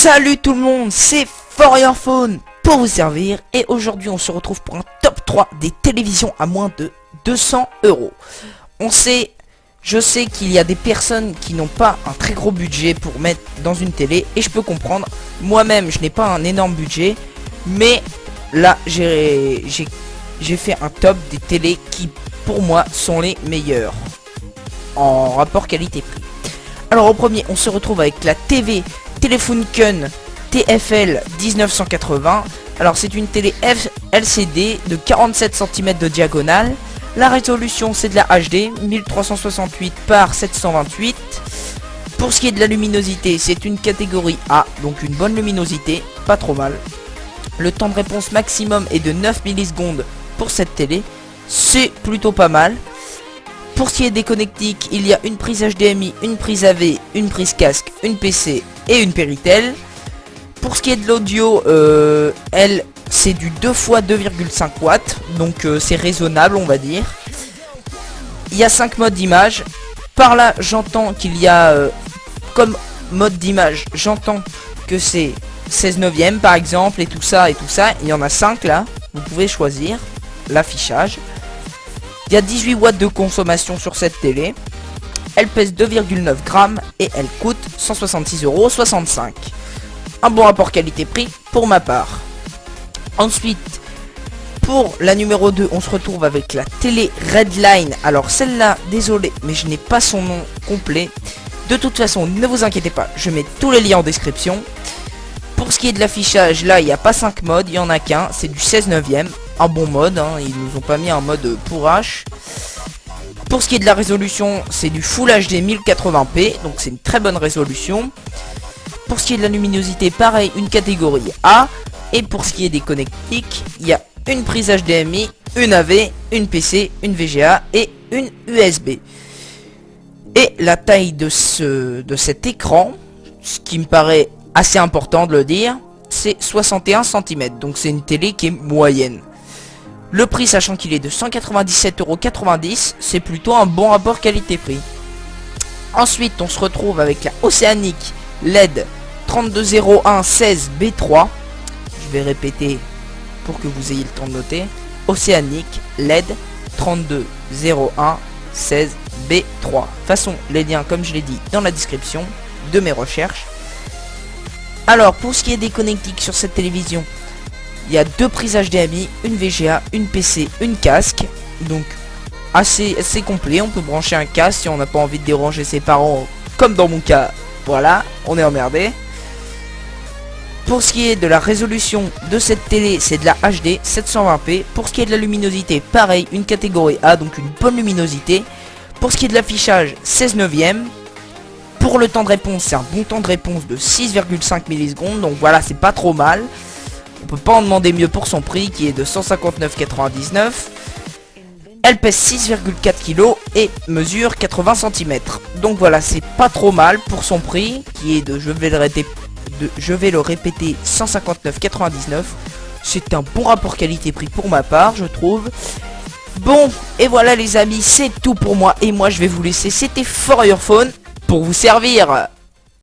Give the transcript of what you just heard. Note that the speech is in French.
Salut tout le monde, c'est For Your Phone pour vous servir et aujourd'hui on se retrouve pour un top 3 des télévisions à moins de 200 €. Je sais qu'il y a des personnes qui n'ont pas un très gros budget pour mettre dans une télé et je peux comprendre. Moi-même je n'ai pas un énorme budget, mais là j'ai fait un top des télés qui pour moi sont les meilleures en rapport qualité-prix. Alors au premier on se retrouve avec la TV Telefunken TFL 1980. Alors c'est une télé LCD de 47 cm de diagonale. La résolution c'est de la HD 1368 par 728. Pour ce qui est de la luminosité, c'est une catégorie A, donc une bonne luminosité, pas trop mal. Le temps de réponse maximum est de 9 millisecondes pour cette télé, c'est plutôt pas mal. Pour ce qui est des connectiques, il y a une prise HDMI, une prise AV, une prise casque, une PC et une Péritel. Pour ce qui est de l'audio, elle c'est du 2 x 2,5 watts, donc c'est raisonnable on va dire. Il y a 5 modes d'image. Par là j'entends qu'il y a comme mode d'image, j'entends que c'est 16/9 par exemple et tout ça. Il y en a 5 là, vous pouvez choisir l'affichage. Il y a 18 watts de consommation sur cette télé. Elle pèse 2,9 grammes et elle coûte 166,65 €. Un bon rapport qualité-prix pour ma part. Ensuite, pour la numéro 2, on se retrouve avec la télé Redline. Alors celle-là, désolé, mais je n'ai pas son nom complet. De toute façon, ne vous inquiétez pas, je mets tous les liens en description. Pour ce qui est de l'affichage, là, il n'y a pas 5 modes, il n'y en a qu'un, c'est du 16/9. Un bon mode, hein, ils nous ont pas mis un mode pourrache. Pour ce qui est de la résolution, c'est du Full HD 1080p, donc c'est une très bonne résolution. Pour ce qui est de la luminosité, pareil, une catégorie A. Et pour ce qui est des connectiques, il y a une prise HDMI, une AV, une PC, une VGA et une USB. Et la taille de cet écran, ce qui me paraît assez important de le dire, c'est 61 cm, donc c'est une télé qui est moyenne. Le prix, sachant qu'il est de 197,90 €, c'est plutôt un bon rapport qualité-prix. Ensuite, on se retrouve avec la Oceanic LED 320116B3. Je vais répéter pour que vous ayez le temps de noter. Oceanic LED 320116B3. De toute façon, les liens, comme je l'ai dit, dans la description de mes recherches. Alors, pour ce qui est des connectiques sur cette télévision, il y a 2 prises HDMI, une VGA, une PC, une casque. Donc, assez complet. On peut brancher un casque si on n'a pas envie de déranger ses parents, comme dans mon cas. Voilà, on est emmerdé. Pour ce qui est de la résolution de cette télé, c'est de la HD 720p. Pour ce qui est de la luminosité, pareil, une catégorie A, donc une bonne luminosité. Pour ce qui est de l'affichage, 16/9. Pour le temps de réponse, c'est un bon temps de réponse de 6,5 millisecondes. Donc voilà, c'est pas trop mal. On peut pas en demander mieux pour son prix qui est de 159,99 €. Elle pèse 6,4 kg et mesure 80 cm. Donc voilà, c'est pas trop mal pour son prix qui est de, je vais le répéter, 159,99 €. C'est un bon rapport qualité-prix pour ma part, je trouve. Bon, et voilà les amis, c'est tout pour moi. Et moi je vais vous laisser. C'était For Your Phone pour vous servir.